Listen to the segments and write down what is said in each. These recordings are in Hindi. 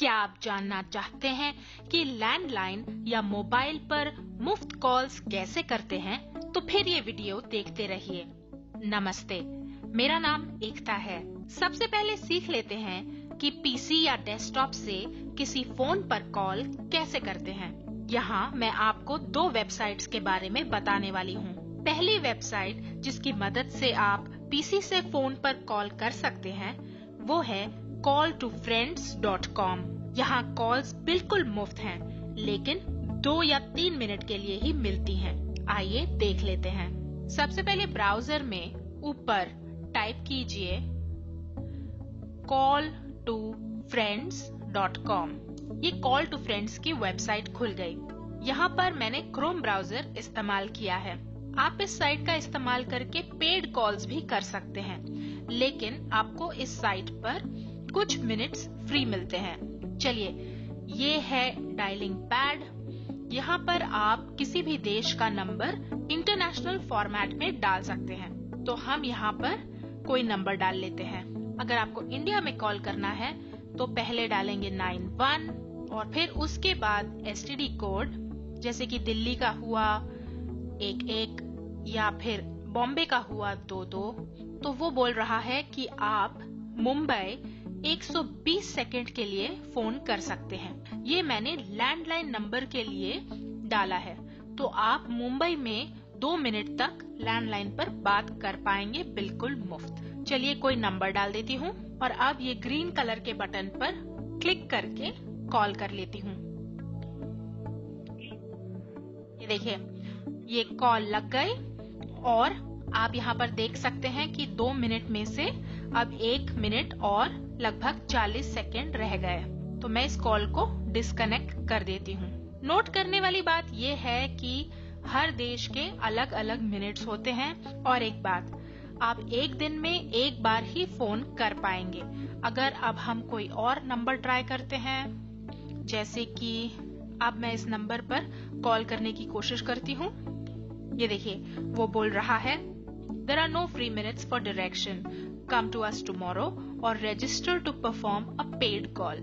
क्या आप जानना चाहते हैं कि लैंडलाइन या मोबाइल पर मुफ्त कॉल्स कैसे करते हैं? तो फिर ये वीडियो देखते रहिए। नमस्ते, मेरा नाम एकता है। सबसे पहले सीख लेते हैं कि पीसी या डेस्कटॉप से किसी फोन पर कॉल कैसे करते हैं। यहाँ मैं आपको 2 वेबसाइट्स के बारे में बताने वाली हूँ। पहली वेबसाइट जिसकी मदद से आप पीसी से फोन पर कॉल कर सकते हैं वो है call2friends.com। यहाँ कॉल्स बिल्कुल मुफ्त हैं, लेकिन 2 या 3 मिनट के लिए ही मिलती हैं। आइए देख लेते हैं। सबसे पहले ब्राउजर में ऊपर टाइप कीजिए call2friends.com। ये call2friends की वेबसाइट खुल गई। यहाँ पर मैंने क्रोम ब्राउजर इस्तेमाल किया है। आप इस साइट का इस्तेमाल करके पेड कॉल्स भी कर सकते हैं, लेकिन आपको इस साइट पर कुछ मिनट्स फ्री मिलते हैं। चलिए, ये है डायलिंग पैड। यहाँ पर आप किसी भी देश का नंबर इंटरनेशनल फॉर्मेट में डाल सकते हैं। तो हम यहाँ पर कोई नंबर डाल लेते हैं। अगर आपको इंडिया में कॉल करना है तो पहले डालेंगे 91 और फिर उसके बाद एसटीडी कोड, जैसे कि दिल्ली का हुआ 11 या फिर बॉम्बे का हुआ 22। तो वो बोल रहा है कि आप मुंबई 120 सेकंड के लिए फोन कर सकते हैं। ये मैंने लैंडलाइन नंबर के लिए डाला है। तो आप मुंबई में 2 मिनट तक लैंडलाइन पर बात कर पाएंगे बिल्कुल मुफ्त। चलिए, कोई नंबर डाल देती हूँ और अब ये ग्रीन कलर के बटन पर क्लिक करके कॉल कर लेती हूँ। ये देखिए, ये कॉल लग गई और आप यहाँ पर देख सकते हैं कि 2 मिनट में से अब 1 मिनट और लगभग 40 सेकेंड रह गए। तो मैं इस कॉल को डिस्कनेक्ट कर देती हूँ। नोट करने वाली बात यह है कि हर देश के अलग अलग मिनट्स होते हैं। और एक बात, आप एक दिन में एक बार ही फोन कर पाएंगे। अगर अब हम कोई और नंबर ट्राई करते हैं, जैसे कि अब मैं इस नंबर पर कॉल करने की कोशिश करती हूँ। ये देखिए, वो बोल रहा है There are no free minutes for direction. Come to us tomorrow or register to perform a paid call.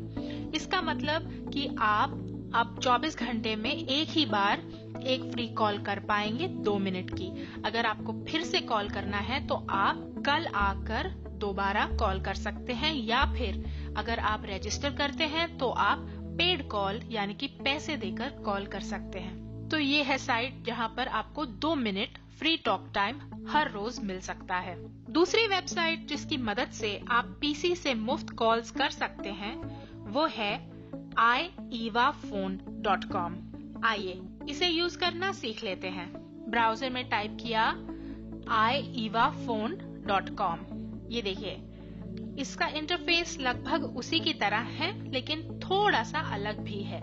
इसका मतलब कि आप अब 24 घंटे में एक ही बार एक फ्री कॉल कर पाएंगे 2 मिनट की। अगर आपको फिर से कॉल करना है तो आप कल आकर दोबारा कॉल कर सकते हैं, या फिर अगर आप रजिस्टर करते हैं तो आप पेड कॉल यानी कि पैसे देकर कॉल कर सकते हैं। तो ये है साइट जहां पर आपको 2 मिनट फ्री टॉक टाइम हर रोज मिल सकता है। दूसरी वेबसाइट जिसकी मदद से आप पीसी से मुफ्त कॉल्स कर सकते हैं वो है iEvaphone.com। आइए इसे यूज करना सीख लेते हैं। ब्राउजर में टाइप किया iEvaphone.com। ये देखिए, इसका इंटरफेस लगभग उसी की तरह है, लेकिन थोड़ा सा अलग भी है।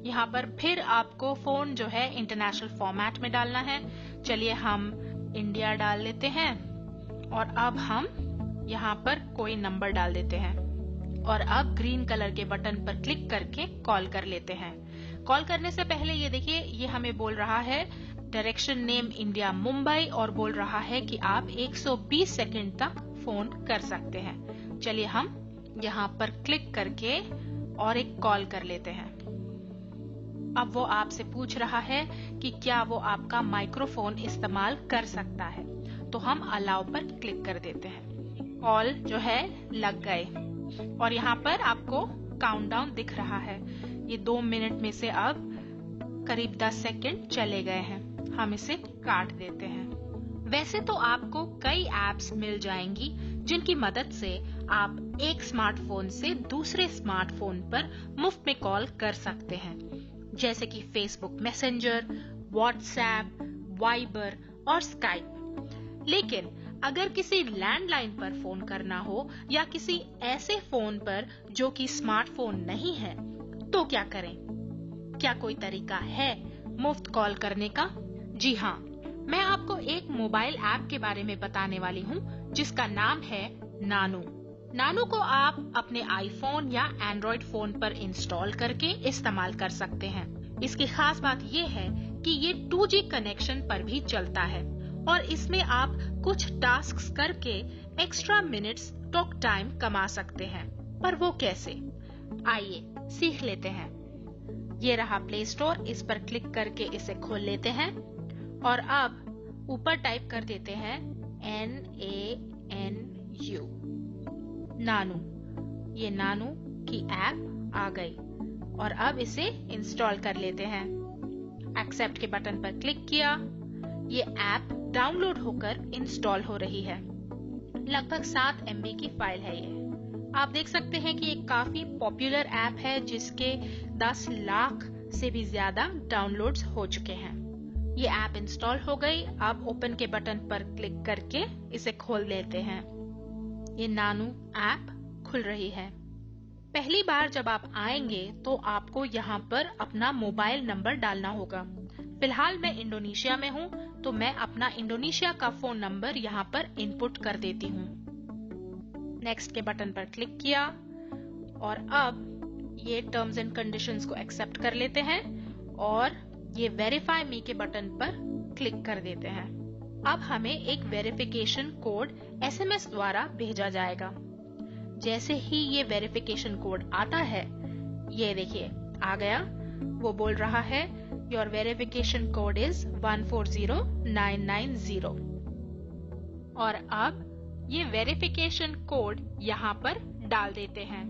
यहाँ पर फिर आपको फोन जो है इंटरनेशनल फॉर्मेट में डालना है। चलिए, हम इंडिया डाल लेते हैं और अब हम यहाँ पर कोई नंबर डाल देते हैं और अब ग्रीन कलर के बटन पर क्लिक करके कॉल कर लेते हैं। कॉल करने से पहले ये देखिए, ये हमें बोल रहा है डायरेक्शन नेम इंडिया मुंबई और बोल रहा है कि आप 120 सेकंड तक फोन कर सकते हैं। चलिए, हम यहाँ पर क्लिक करके और एक कॉल कर लेते हैं। अब वो आपसे पूछ रहा है कि क्या वो आपका माइक्रोफोन इस्तेमाल कर सकता है। तो हम अलाउ पर क्लिक कर देते हैं। कॉल जो है लग गए और यहाँ पर आपको काउंटडाउन दिख रहा है। ये 2 मिनट में से अब करीब 10 सेकंड चले गए हैं। हम इसे काट देते हैं। वैसे तो आपको कई एप्स मिल जाएंगी जिनकी मदद से आप एक स्मार्टफोन से दूसरे स्मार्टफोन पर मुफ्त में कॉल कर सकते हैं, जैसे कि फेसबुक मैसेंजर, व्हाट्सएप, वाइबर और स्काइप। लेकिन अगर किसी लैंडलाइन पर फोन करना हो या किसी ऐसे फोन पर जो कि स्मार्टफोन नहीं है, तो क्या करें? क्या कोई तरीका है मुफ्त कॉल करने का? जी हाँ, मैं आपको एक मोबाइल ऐप के बारे में बताने वाली हूँ जिसका नाम है नानो। नानो को आप अपने आईफोन या एंड्रॉइड फोन पर इंस्टॉल करके इस्तेमाल कर सकते हैं। इसकी खास बात ये है कि ये 2G कनेक्शन पर भी चलता है और इसमें आप कुछ टास्क्स करके एक्स्ट्रा मिनट्स टॉक टाइम कमा सकते हैं। पर वो कैसे? आइए सीख लेते हैं। ये रहा प्ले स्टोर, इस पर क्लिक करके इसे खोल लेते हैं और अब ऊपर टाइप कर देते हैं NANU, नानू। ये नानू की ऐप आ गई और अब इसे इंस्टॉल कर लेते हैं। एक्सेप्ट के बटन पर क्लिक किया, ये ऐप डाउनलोड होकर इंस्टॉल हो रही है। लगभग 7 MB की फाइल है ये। आप देख सकते हैं कि ये काफी पॉपुलर ऐप है जिसके 10 लाख से भी ज्यादा डाउनलोड्स हो चुके हैं। ये ऐप इंस्टॉल हो गई। अब ओपन के बटन पर क्लिक करके इसे खोल देते हैं। ये नानू ऐप खुल रही है। पहली बार जब आप आएंगे तो आपको यहाँ पर अपना मोबाइल नंबर डालना होगा। फिलहाल मैं इंडोनेशिया में हूँ तो मैं अपना इंडोनेशिया का फोन नंबर यहाँ पर इनपुट कर देती हूँ। नेक्स्ट के बटन पर क्लिक किया और अब ये टर्म्स एंड कंडीशंस को एक्सेप्ट कर लेते हैं और ये वेरीफाई मी के बटन पर क्लिक कर देते हैं। अब हमें एक वेरिफिकेशन कोड SMS द्वारा भेजा जाएगा। जैसे ही ये वेरिफिकेशन कोड आता है, ये देखिए आ गया। वो बोल रहा है योर वेरिफिकेशन कोड इज 140990 और अब ये वेरिफिकेशन कोड यहाँ पर डाल देते हैं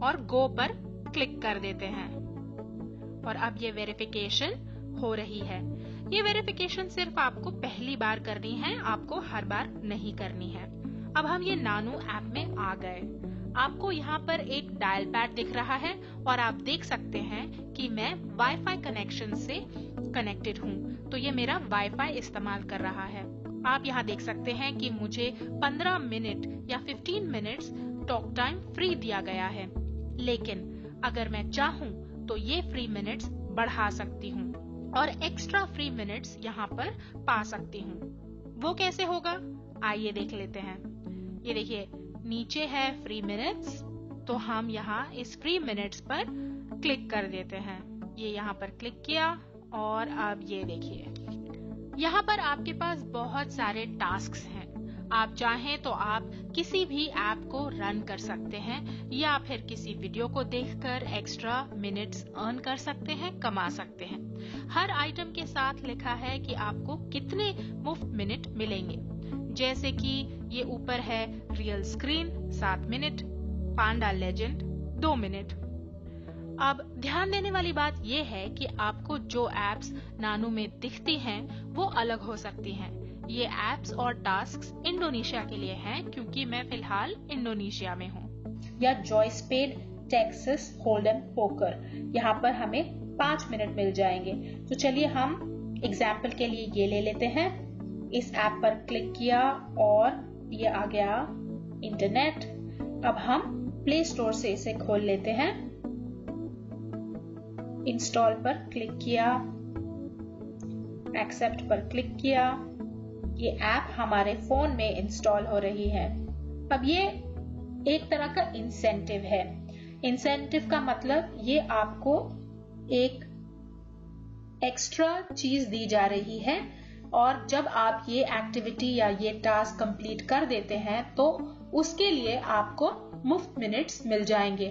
और गो पर क्लिक कर देते हैं और अब ये वेरिफिकेशन हो रही है। ये वेरिफिकेशन सिर्फ आपको पहली बार करनी है, आपको हर बार नहीं करनी है। अब हम ये नानू ऐप में आ गए। आपको यहाँ पर एक डायल पैड दिख रहा है और आप देख सकते हैं कि मैं वाईफाई कनेक्शन से कनेक्टेड हूँ, तो ये मेरा वाईफाई इस्तेमाल कर रहा है। आप यहाँ देख सकते हैं कि मुझे 15 मिनट या 15 मिनट्स टॉक टाइम फ्री दिया गया है, लेकिन अगर मैं चाहूँ तो ये फ्री मिनट्स बढ़ा सकती हूँ और एक्स्ट्रा फ्री मिनट्स यहाँ पर पा सकती हूँ। वो कैसे होगा, आइए देख लेते हैं। ये देखिए नीचे है फ्री मिनट्स, तो हम यहाँ इस फ्री मिनट्स पर क्लिक कर देते हैं। ये यहाँ पर क्लिक किया और अब ये देखिए यहाँ पर आपके पास बहुत सारे टास्क्स हैं। आप चाहें तो आप किसी भी ऐप को रन कर सकते हैं या फिर किसी वीडियो को देखकर एक्स्ट्रा मिनट्स अर्न कर सकते हैं, कमा सकते हैं। हर आइटम के साथ लिखा है कि आपको कितने मुफ्त मिनट मिलेंगे। जैसे कि ये ऊपर है रियल स्क्रीन 7 मिनट, पांडा लेजेंड 2 मिनट। अब ध्यान देने वाली बात ये है कि आपको जो एप्स नानू में दिखती हैं वो अलग हो सकती हैं। ये एप्स और टास्क्स इंडोनेशिया के लिए हैं क्योंकि मैं फिलहाल इंडोनेशिया में हूँ। या जॉयस्पेड टेक्सास होल्डम पोकर, यहाँ पर हमें 5 मिनट मिल जाएंगे। तो चलिए हम एग्जाम्पल के लिए ये ले लेते हैं। इस ऐप पर क्लिक किया और ये आ गया इंटरनेट। अब हम प्ले स्टोर से इसे खोल लेते हैं। इंस्टॉल पर क्लिक किया, एक्सेप्ट पर क्लिक किया। ये ऐप हमारे फोन में इंस्टॉल हो रही है। अब ये एक तरह का इंसेंटिव है। इंसेंटिव का मतलब ये आपको एक एक्स्ट्रा चीज दी जा रही है और जब आप ये एक्टिविटी या ये टास्क कंप्लीट कर देते हैं तो उसके लिए आपको मुफ्त मिनट्स मिल जाएंगे।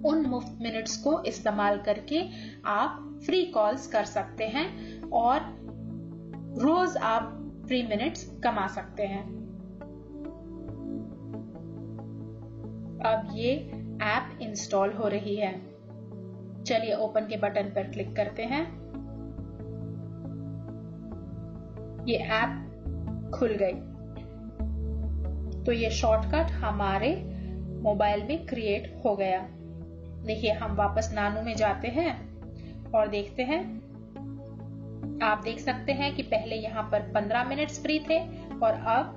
उन मुफ्त मिनट्स को इस्तेमाल करके आप फ्री कॉल्स कर सकते हैं और रोज आप फ्री मिनट्स कमा सकते हैं। अब ये ऐप इंस्टॉल हो रही है। चलिए ओपन के बटन पर क्लिक करते हैं। ये ऐप खुल गई। तो ये शॉर्टकट हमारे मोबाइल में क्रिएट हो गया। देखिए हम वापस नानू में जाते हैं और देखते हैं। आप देख सकते हैं कि पहले यहाँ पर 15 मिनट्स फ्री थे और अब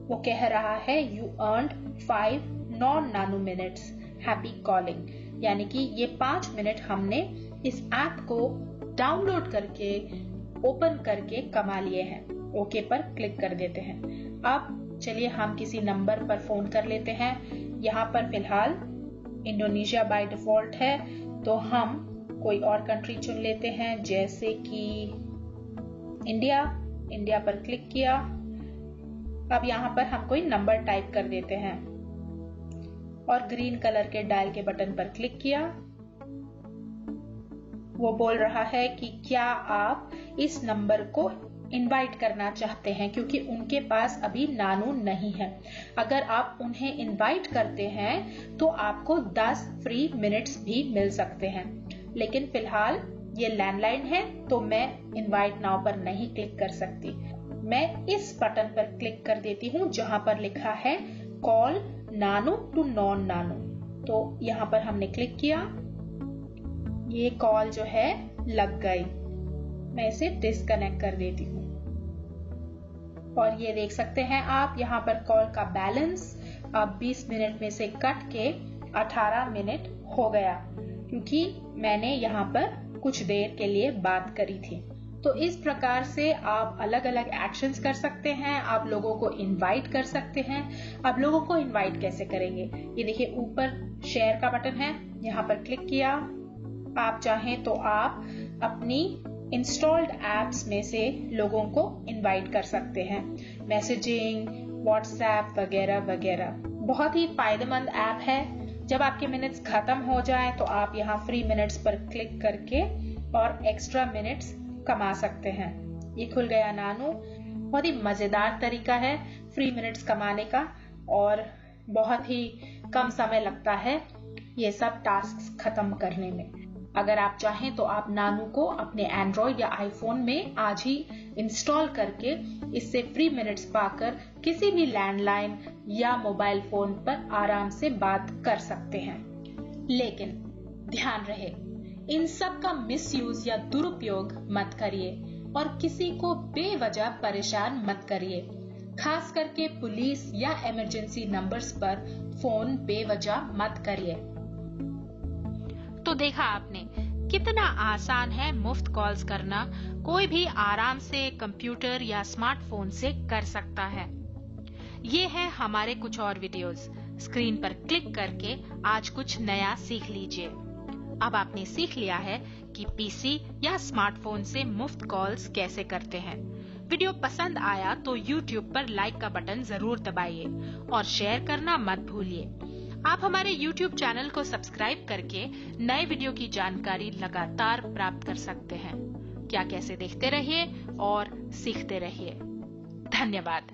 वो कह रहा है you earned 5 non Nanu minutes happy calling, यानी कि ये 5 मिनट हमने इस ऐप को डाउनलोड करके ओपन करके कमा लिए हैं। ओके पर क्लिक कर देते हैं। अब चलिए हम किसी नंबर पर फोन कर लेते हैं। यहाँ पर फिलहाल इंडोनेशिया बाय डिफॉल्ट है, तो हम कोई और कंट्री चुन लेते हैं, जैसे कि इंडिया पर क्लिक किया। अब यहाँ पर हम कोई नंबर टाइप कर देते हैं और ग्रीन कलर के डायल के बटन पर क्लिक किया। वो बोल रहा है कि क्या आप इस नंबर को इनवाइट करना चाहते हैं, क्योंकि उनके पास अभी नानू नहीं है। अगर आप उन्हें इनवाइट करते हैं तो आपको 10 फ्री मिनट्स भी मिल सकते हैं। लेकिन फिलहाल ये लैंडलाइन है तो मैं इनवाइट नाउ पर नहीं क्लिक कर सकती। मैं इस बटन पर क्लिक कर देती हूँ जहां पर लिखा है कॉल नानू टू नॉन नानू। तो यहाँ पर हमने क्लिक किया, ये कॉल जो है लग गई। मैं इसे डिस्कनेक्ट कर देती हूँ और ये देख सकते हैं आप यहाँ पर कॉल का बैलेंस अब 20 मिनट में से कट के 18 मिनट हो गया, क्योंकि मैंने यहाँ पर कुछ देर के लिए बात करी थी। तो इस प्रकार से आप अलग अलग एक्शंस कर सकते हैं। आप लोगों को इनवाइट कर सकते हैं। आप लोगों को इनवाइट कैसे करेंगे, ये देखिए ऊपर शेयर का बटन है, यहाँ पर क्लिक किया। आप चाहें तो आप अपनी इंस्टॉल्ड एप्स में से लोगों को इनवाइट कर सकते हैं, मैसेजिंग, व्हाट्सएप वगैरह वगैरह। बहुत ही फायदेमंद ऐप है। जब आपके मिनट्स खत्म हो जाए तो आप यहाँ फ्री मिनट्स पर क्लिक करके और एक्स्ट्रा मिनट्स कमा सकते हैं। ये खुल गया नानू। बहुत ही मजेदार तरीका है फ्री मिनट्स कमाने का और बहुत ही कम समय लगता है ये सब टास्क खत्म करने में। अगर आप चाहें तो आप नानू को अपने एंड्रॉइड या आईफोन में आज ही इंस्टॉल करके इससे फ्री मिनट्स पाकर किसी भी लैंडलाइन या मोबाइल फोन पर आराम से बात कर सकते हैं। लेकिन ध्यान रहे, इन सब का मिसयूज या दुरुपयोग मत करिए और किसी को बेवजह परेशान मत करिए। खास करके पुलिस या इमरजेंसी नंबर्स पर फोन बेवजह मत करिए। तो देखा आपने कितना आसान है मुफ्त कॉल्स करना। कोई भी आराम से कंप्यूटर या स्मार्टफोन से कर सकता है। ये है हमारे कुछ और वीडियोस। स्क्रीन पर क्लिक करके आज कुछ नया सीख लीजिए। अब आपने सीख लिया है कि पीसी या स्मार्टफोन से मुफ्त कॉल्स कैसे करते हैं। वीडियो पसंद आया तो YouTube पर लाइक का बटन जरूर दबाइए और शेयर करना मत भूलिए। आप हमारे YouTube चैनल को सब्सक्राइब करके नए वीडियो की जानकारी लगातार प्राप्त कर सकते हैं। क्या कैसे देखते रहिए और सीखते रहिए। धन्यवाद।